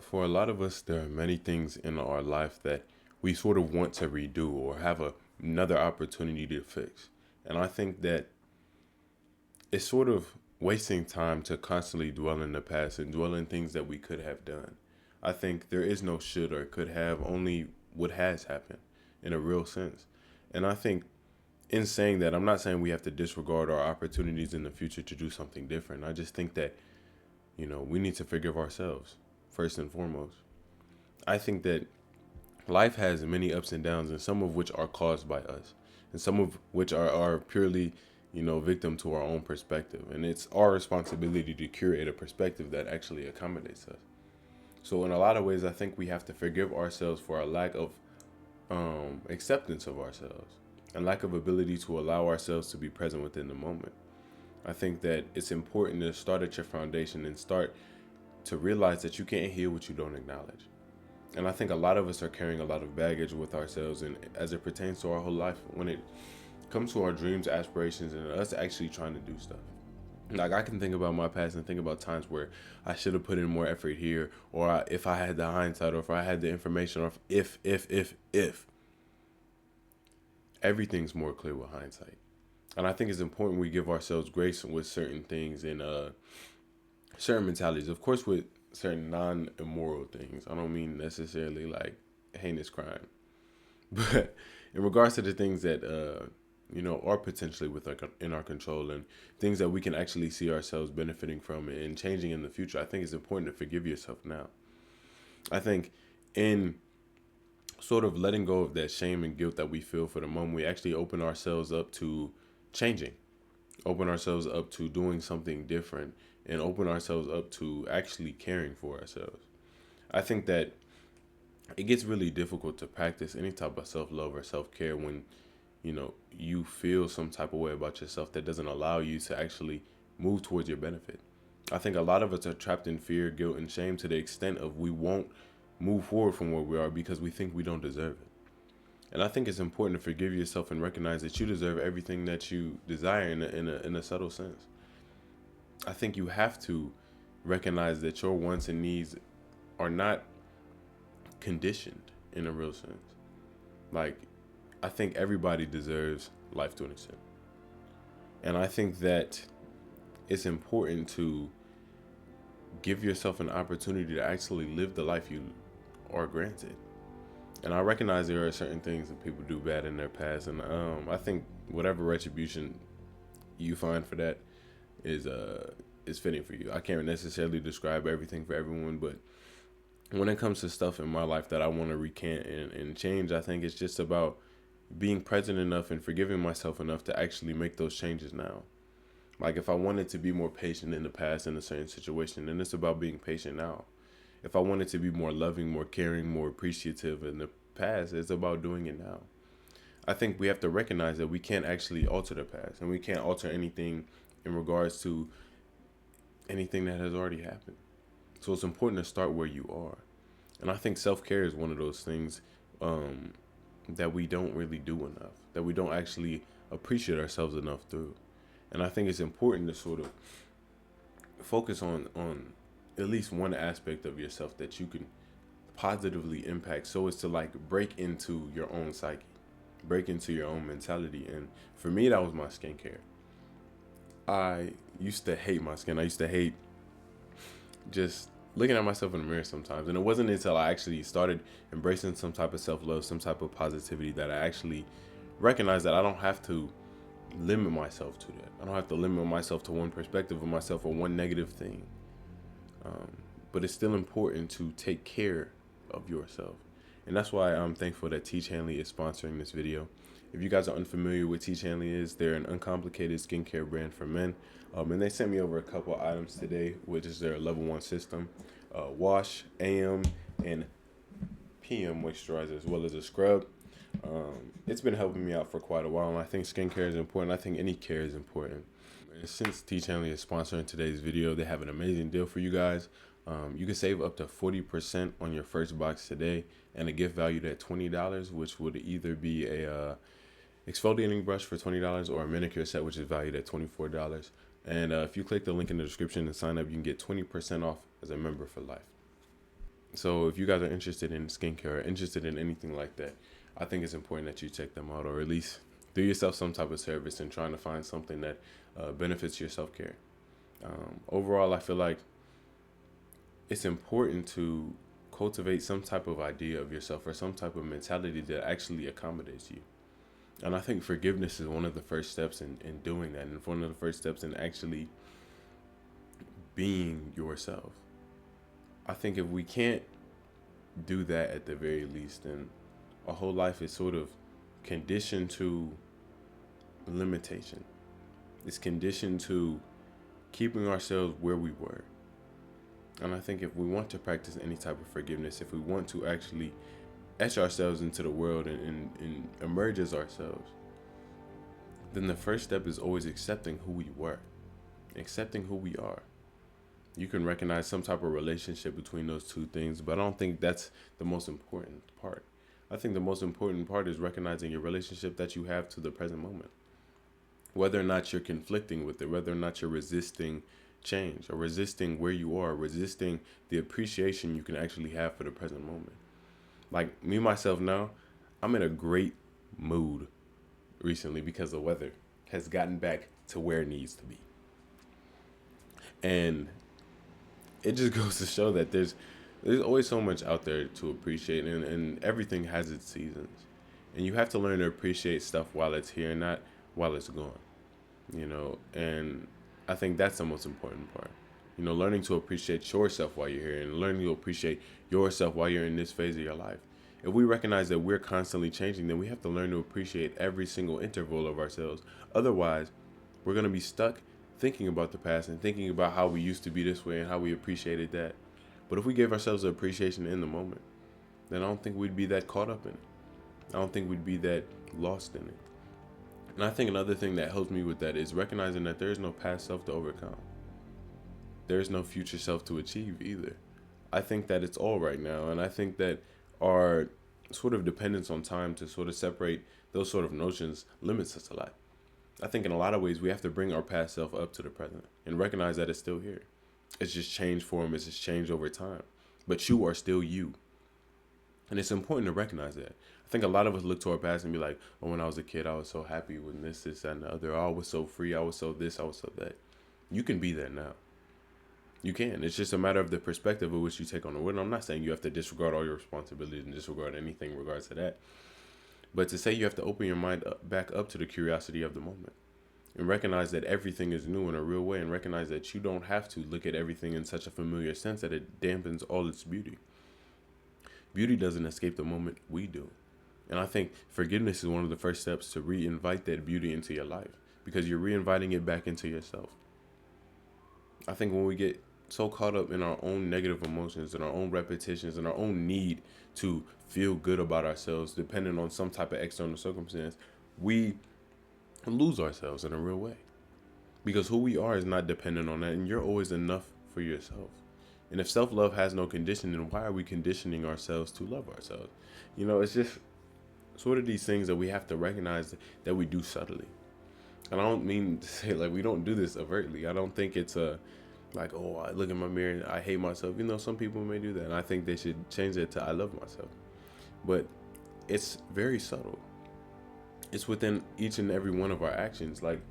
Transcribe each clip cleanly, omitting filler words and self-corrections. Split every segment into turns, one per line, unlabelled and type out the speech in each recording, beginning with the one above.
For a lot of us, there are many things in our life that we sort of want to redo or have another opportunity to fix. And I think that it's sort of wasting time to constantly dwell in the past and dwell in things that we could have done. I think there is no should or could have, only what has happened in a real sense. And I think in saying that, I'm not saying we have to disregard our opportunities in the future to do something different. I just think that, we need to forgive ourselves first and foremost. I think that life has many ups and downs, and some of which are caused by us, and some of which are purely, victim to our own perspective. And it's our responsibility to curate a perspective that actually accommodates us. So, in a lot of ways, I think we have to forgive ourselves for our lack of acceptance of ourselves and lack of ability to allow ourselves to be present within the moment. I think that it's important to start at your foundation and start to realize that you can't heal what you don't acknowledge. And I think a lot of us are carrying a lot of baggage with ourselves, and as it pertains to our whole life, when it comes to our dreams, aspirations, and us actually trying to do stuff. Like, I can think about my past and think about times where I should have put in more effort here, or if I had the hindsight, or if I had the information, or if everything's more clear with hindsight. And I think it's important we give ourselves grace with certain things and certain mentalities. Of course, with certain non-immoral things. I don't mean necessarily like heinous crime, but in regards to the things that are potentially in our control, and things that we can actually see ourselves benefiting from and changing in the future, I think it's important to forgive yourself now. I think in sort of letting go of that shame and guilt that we feel for the moment, we actually open ourselves up to changing, open ourselves up to doing something different, and open ourselves up to actually caring for ourselves. I think that it gets really difficult to practice any type of self-love or self-care when, you feel some type of way about yourself that doesn't allow you to actually move towards your benefit. I think a lot of us are trapped in fear, guilt, and shame to the extent of we won't move forward from where we are because we think we don't deserve it. And I think it's important to forgive yourself and recognize that you deserve everything that you desire in a subtle sense. I think you have to recognize that your wants and needs are not conditioned in a real sense. Like, I think everybody deserves life to an extent. And I think that it's important to give yourself an opportunity to actually live the life you are granted. And I recognize there are certain things that people do bad in their past, and I think whatever retribution you find for that is fitting for you. I can't necessarily describe everything for everyone, but when it comes to stuff in my life that I want to recant and change, I think it's just about being present enough and forgiving myself enough to actually make those changes now. Like, if I wanted to be more patient in the past in a certain situation, then it's about being patient now. If I wanted to be more loving, more caring, more appreciative in the past, it's about doing it now. I think we have to recognize that we can't actually alter the past, and we can't alter anything in regards to anything that has already happened. So it's important to start where you are. And I think self-care is one of those things that we don't really do enough, that we don't actually appreciate ourselves enough through. And I think it's important to sort of focus on at least one aspect of yourself that you can positively impact, so as to like break into your own psyche, break into your own mentality. And for me, that was my skincare. I used to hate my skin. I used to hate just looking at myself in the mirror sometimes. And it wasn't until I actually started embracing some type of self-love, some type of positivity, that I actually recognized that I don't have to limit myself to that. I don't have to limit myself to one perspective of myself or one negative thing. But it's still important to take care of yourself. And that's why I'm thankful that Teach Hanley is sponsoring this video. If you guys are unfamiliar with Teach Hanley is, they're an uncomplicated skincare brand for men. And they sent me over a couple items today, which is their level 1 system, wash, AM, and PM moisturizer, as well as a scrub. It's been helping me out for quite a while, and I think skincare is important. I think any care is important. And since Teach Hanley is sponsoring today's video, they have an amazing deal for you guys. You can save up to 40% on your first box today, and a gift valued at $20, which would either be a exfoliating brush for $20 or a manicure set, which is valued at $24. And if you click the link in the description and sign up, you can get 20% off as a member for life. So if you guys are interested in skincare or interested in anything like that, I think it's important that you check them out, or at least do yourself some type of service and trying to find something that benefits your self care. Overall, I feel like it's important to cultivate some type of idea of yourself or some type of mentality that actually accommodates you. And I think forgiveness is one of the first steps in doing that, and one of the first steps in actually being yourself. I think if we can't do that at the very least, then our whole life is sort of conditioned to limitation. It's conditioned to keeping ourselves where we were. And I think if we want to practice any type of forgiveness, if we want to actually etch ourselves into the world and emerge as ourselves, then the first step is always accepting who we were, accepting who we are. You can recognize some type of relationship between those two things, but I don't think that's the most important part. I think the most important part is recognizing your relationship that you have to the present moment. Whether or not you're conflicting with it, whether or not you're resisting change or resisting where you are, resisting the appreciation you can actually have for the present moment. Like me, myself now, I'm in a great mood recently because the weather has gotten back to where it needs to be. And it just goes to show that there's always so much out there to appreciate, and everything has its seasons. And you have to learn to appreciate stuff while it's here, not while it's gone. And I think that's the most important part. Learning to appreciate yourself while you're here and learning to appreciate yourself while you're in this phase of your life. If we recognize that we're constantly changing, then we have to learn to appreciate every single interval of ourselves. Otherwise, we're going to be stuck thinking about the past and thinking about how we used to be this way and how we appreciated that. But if we gave ourselves the appreciation in the moment, then I don't think we'd be that caught up in it. I don't think we'd be that lost in it. And I think another thing that helps me with that is recognizing that there is no past self to overcome. There is no future self to achieve either. I think that it's all right now. And I think that our sort of dependence on time to sort of separate those sort of notions limits us a lot. I think in a lot of ways we have to bring our past self up to the present and recognize that it's still here. It's just changed form, it's just changed over time. But you are still you. And it's important to recognize that. I think a lot of us look to our past and be like, oh, when I was a kid, I was so happy with this, and the other. Oh, I was so free. I was so this, I was so that. You can be that now. You can. It's just a matter of the perspective of which you take on the world. I'm not saying you have to disregard all your responsibilities and disregard anything in regards to that. But to say you have to open your mind back up to the curiosity of the moment and recognize that everything is new in a real way, and recognize that you don't have to look at everything in such a familiar sense that it dampens all its beauty. Beauty doesn't escape the moment, we do. And I think forgiveness is one of the first steps to re-invite that beauty into your life, because you're re-inviting it back into yourself. I think when we get so caught up in our own negative emotions and our own repetitions and our own need to feel good about ourselves, depending on some type of external circumstance, we lose ourselves in a real way. Because who we are is not dependent on that, and you're always enough for yourself. And if self-love has no condition, then why are we conditioning ourselves to love ourselves? It's just sort of these things that we have to recognize that we do subtly. And I don't mean to say like we don't do this overtly. I don't think it's like, oh, I look in my mirror and I hate myself. Some people may do that. And I think they should change it to I love myself. But it's very subtle. It's within each and every one of our actions. Like,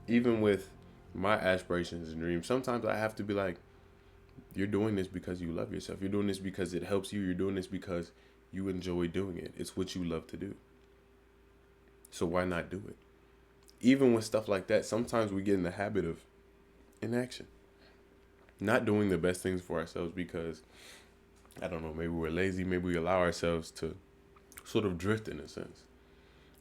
even with my aspirations and dreams, sometimes I have to be like, you're doing this because you love yourself. You're doing this because it helps you. You're doing this because you enjoy doing it. It's what you love to do. So why not do it? Even with stuff like that, sometimes we get in the habit of inaction. Not doing the best things for ourselves because, I don't know, maybe we're lazy. Maybe we allow ourselves to sort of drift in a sense.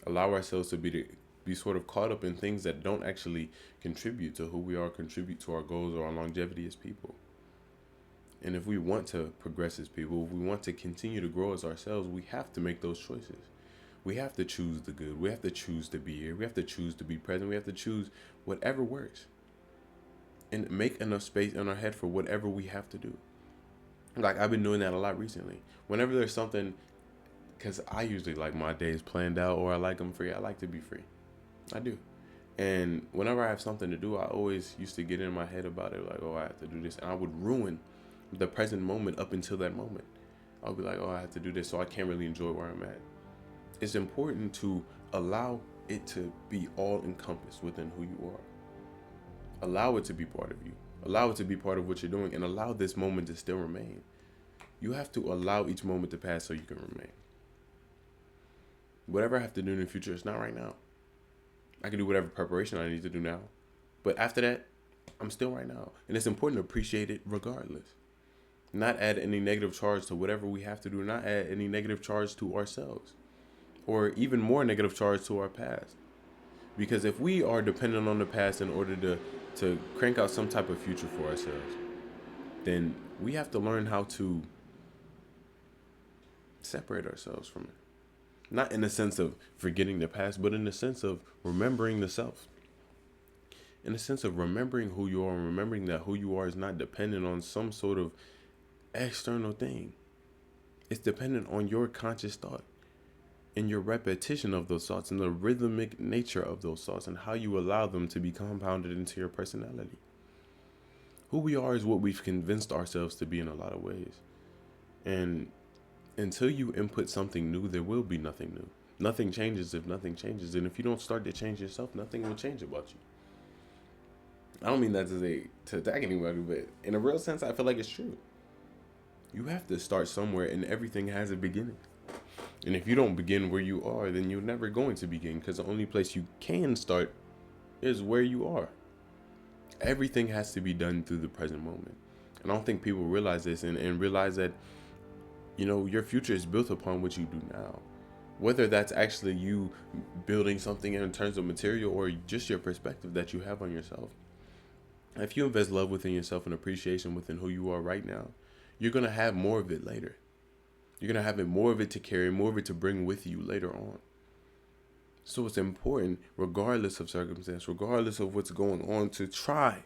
Allow ourselves to be sort of caught up in things that don't actually contribute to who we are, contribute to our goals or our longevity as people. And if we want to progress as people, if we want to continue to grow as ourselves, we have to make those choices. We have to choose the good. We have to choose to be here. We have to choose to be present. We have to choose whatever works. And make enough space in our head for whatever we have to do. Like, I've been doing that a lot recently. Whenever there's something, because I usually like my days planned out, or I like them free. I like to be free. I do. And whenever I have something to do, I always used to get in my head about it. Like, oh, I have to do this. And I would ruin the present moment up until that moment. I'll be like, oh, I have to do this, so I can't really enjoy where I'm at. It's important to allow it to be all encompassed within who you are. Allow it to be part of you. Allow it to be part of what you're doing, and allow this moment to still remain. You have to allow each moment to pass so you can remain. Whatever I have to do in the future, it's not right now. I can do whatever preparation I need to do now. But after that, I'm still right now. And it's important to appreciate it regardless. Not add any negative charge to whatever we have to do. Not add any negative charge to ourselves. Or even more negative charge to our past. Because if we are dependent on the past in order to crank out some type of future for ourselves, then we have to learn how to separate ourselves from it. Not in the sense of forgetting the past, but in the sense of remembering the self. In the sense of remembering who you are and remembering that who you are is not dependent on some sort of external thing. It's dependent on your conscious thought and your repetition of those thoughts and the rhythmic nature of those thoughts and how you allow them to be compounded into your personality. Who we are is what we've convinced ourselves to be in a lot of ways. And until you input something new, there will be nothing new. Nothing changes if nothing changes. And if you don't start to change yourself, nothing will change about you. I don't mean that to attack anybody, but in a real sense, I feel like it's true. You have to start somewhere, and everything has a beginning. And if you don't begin where you are, then you're never going to begin, because the only place you can start is where you are. Everything has to be done through the present moment. And I don't think people realize this and realize that, you know, your future is built upon what you do now. Whether that's actually you building something in terms of material or just your perspective that you have on yourself. If you invest love within yourself and appreciation within who you are right now, you're going to have more of it later. You're going to have more of it to carry, more of it to bring with you later on. So it's important, regardless of circumstance, regardless of what's going on, to try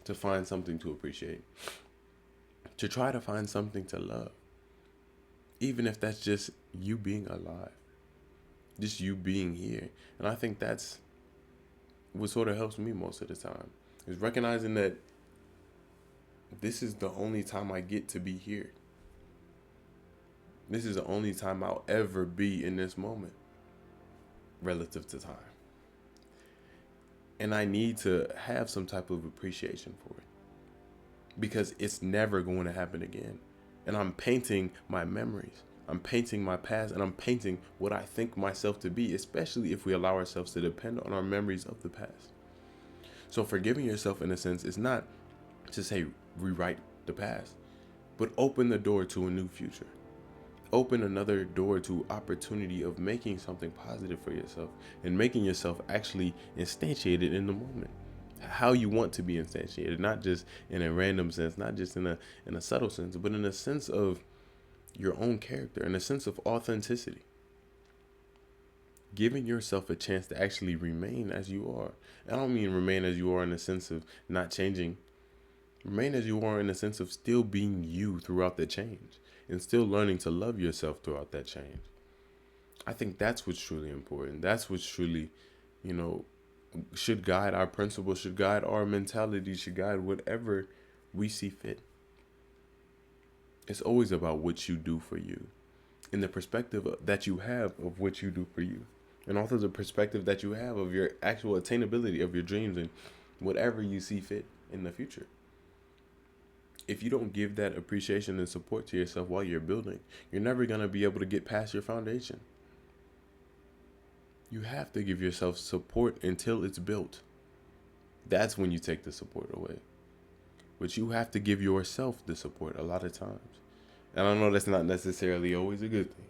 to find something to appreciate. To try to find something to love. Even if that's just you being alive. Just you being here. And I think that's what sort of helps me most of the time. Is recognizing that this is the only time I get to be here. This is the only time I'll ever be in this moment relative to time. And I need to have some type of appreciation for it because it's never going to happen again. And I'm painting my memories. I'm painting my past, and I'm painting what I think myself to be, especially if we allow ourselves to depend on our memories of the past. So forgiving yourself, in a sense, is not to say rewrite the past, but open the door to a new future. Open another door to opportunity of making something positive for yourself and making yourself actually instantiated in the moment. How you want to be instantiated, not just in a random sense, not just in a subtle sense, but in a sense of your own character, in a sense of authenticity. Giving yourself a chance to actually remain as you are. I don't mean remain as you are in the sense of not changing. Remain as you are in the sense of still being you throughout the change and still learning to love yourself throughout that change. I think that's what's truly important. That's what's truly, should guide our principles, should guide our mentality, should guide whatever we see fit. It's always about what you do for you and the perspective that you have of what you do for you. And also the perspective that you have of your actual attainability of your dreams and whatever you see fit in the future. If you don't give that appreciation and support to yourself while you're building, you're never going to be able to get past your foundation. You have to give yourself support until it's built. That's when you take the support away. But you have to give yourself the support a lot of times. And I know that's not necessarily always a good thing.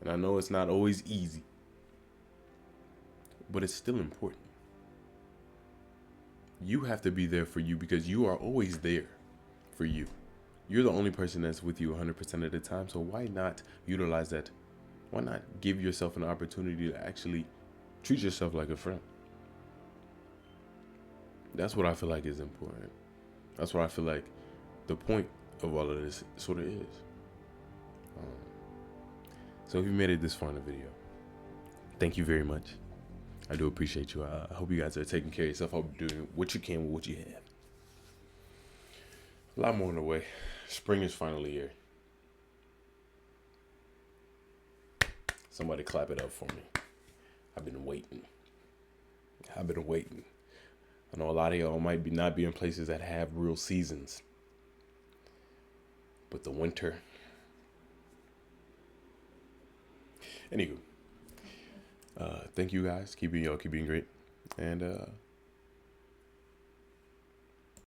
And I know it's not always easy. But it's still important. You have to be there for you because you are always there for you. You're the only person that's with you 100% of the time. So why not utilize that? Why not give yourself an opportunity to actually treat yourself like a friend? That's what I feel like is important. That's what I feel like the point of all of this sort of is. So if you made it this far in the video, thank you very much. I do appreciate you. I hope you guys are taking care of yourself. I hope you're doing what you can with what you A lot more on the way. Spring is finally here. Somebody clap it up for me. I've been waiting. I've been waiting. I know a lot of y'all might be not be in places that have real seasons. But the winter. Anywho, thank you guys. Keep being great. And